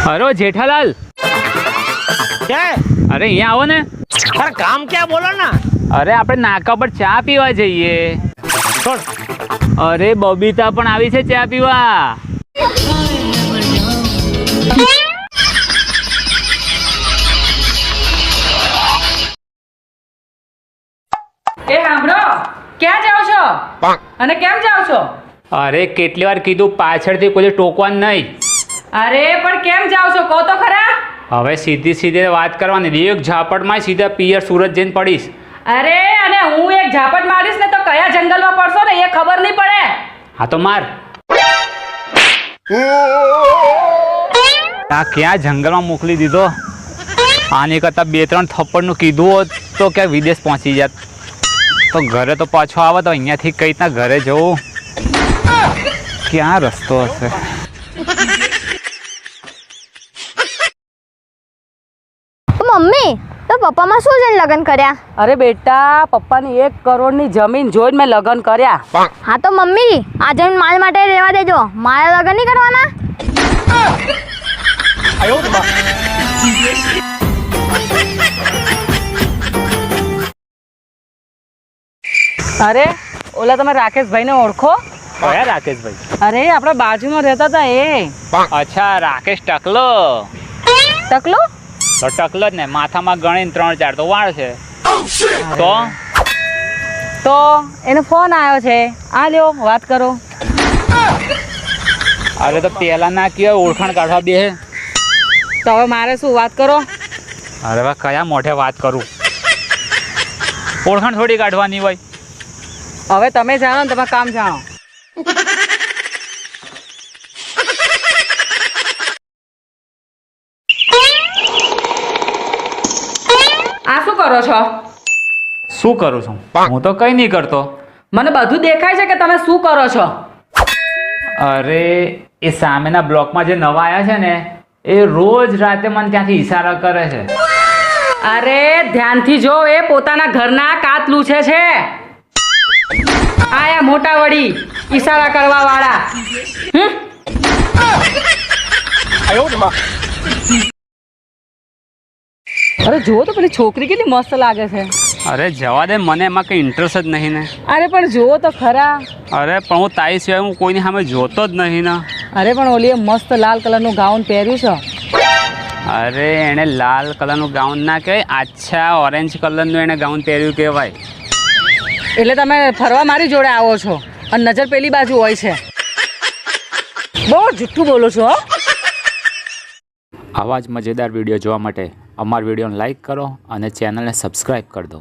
अरे जेठालाल क्या अरे यहाँ आओ ने। अरे काम क्या बोलो ना। अरे આપણે નાકા પર ચા પીવા જઈએ। छोड़। અરે બબીતા પણ આવી છે ચા પીવા। એ સાંભળો, ક્યાં જાઓ છો અને કેમ જાઓ છો? અરે કેટલી વાર કીધું પાછળથી કોઈ ટોકવાનું નહીં। અરે પણ કેમ જાઓ છો કહો તો ખરા। હવે સીધી સીધી વાત કરવાની, એક ઝાપટમાં સીધા પિયર સુરત જઈને પડીશ। અરે અને હું એક ઝાપટ મારીશ ને તો કયા જંગલમાં પડશો ને એ ખબર નહીં પડે। હા તો માર। આ ક્યાં જંગલમાં મોકલી દીધો? આની કરતાં 2-3 થપ્પડનું કીધું હોત તો ક્યાં વિદેશ પહોંચી જાત। તો ઘરે તો પાછો આવે તો અહીંયાથી કઈ રીતના ઘરે જવું? ક્યાં રસ્તો હશે? મમ્મી તો પપ્પામાં શું જઈને લગ્ન કર્યા? અરે બેટા, પપ્પાની 1 કરોડની જમીન જોઈને મેં લગ્ન કર્યા। હા તો મમ્મી આ જમીન મારા માટે રહેવા દેજો, મારા લગ્ન નહીં કરવાના। અરે ઓલા તમે રાકેશભાઈને ઓળખો? કયા રાકેશભાઈ? અરે આપણા બાજુમાં રહેતા હતા એ। અચ્છા, રાકેશ ટકલો। ટકલો? તો ટકલો જ ને, માથામાં ગણીને 3-4 તો વાળ છે। તો એનો ફોન આવ્યો છે, આ લ્યો વાત કરો। અરે તો પેલા ના કહેવાય, ઓળખાણ કાઢવા બે। તો હવે મારે શું વાત કરો? અરે વાહ, કયા મોઢે વાત કરું? ઓળખાણ થોડી કાઢવાની હોય। હવે તમે જાણો ને, તમે કામ જાણો। આ શું કરો છો? શું કરું છું? હું તો કઈ નહીં કરતો। મને બધું દેખાય છે કે તમે શું કરો છો। અરે એ સામેના બ્લોકમાં જે નવા આવ્યા છે ને, એ રોજ રાતે મને ત્યાંથી ઈશારા કરે છે। અરે ધ્યાનથી જો, એ પોતાના ઘરના કાચ લૂછે છે। આયા મોટા વડી ઈશારા કરવા વાળા। અરે જુઓ તો પેલી છોકરી કેટલી મસ્ત લાગે છે। અરે જવા દે, મને એમાં કઈ ઇન્ટરેસ્ટ જ નહીં ને। અરે પણ જુઓ તો ખરા। અરે પણ હું તારી સિવાય હું કોઈની સામે જોતો જ નહીં ને। અરે પણ ઓલીએ મસ્ત લાલ કલરનું ગાઉન પહેર્યું છે। અરે એણે લાલ કલરનું ગાઉન ના કહેવાય, આછા ઓરેન્જ કલરનું એણે ગાઉન પહેર્યું કહેવાય। એટલે તમે ફરવા મારી જોડે આવો છો અને નજર પેલી બાજુ હોય છે। બહુ જુઠ્ઠું બોલો છો। આવા જ મજેદાર વિડીયો જોવા માટે અમારા વિડીયોને લાઈક કરો અને ચેનલને સબસ્ક્રાઈબ કરી દો।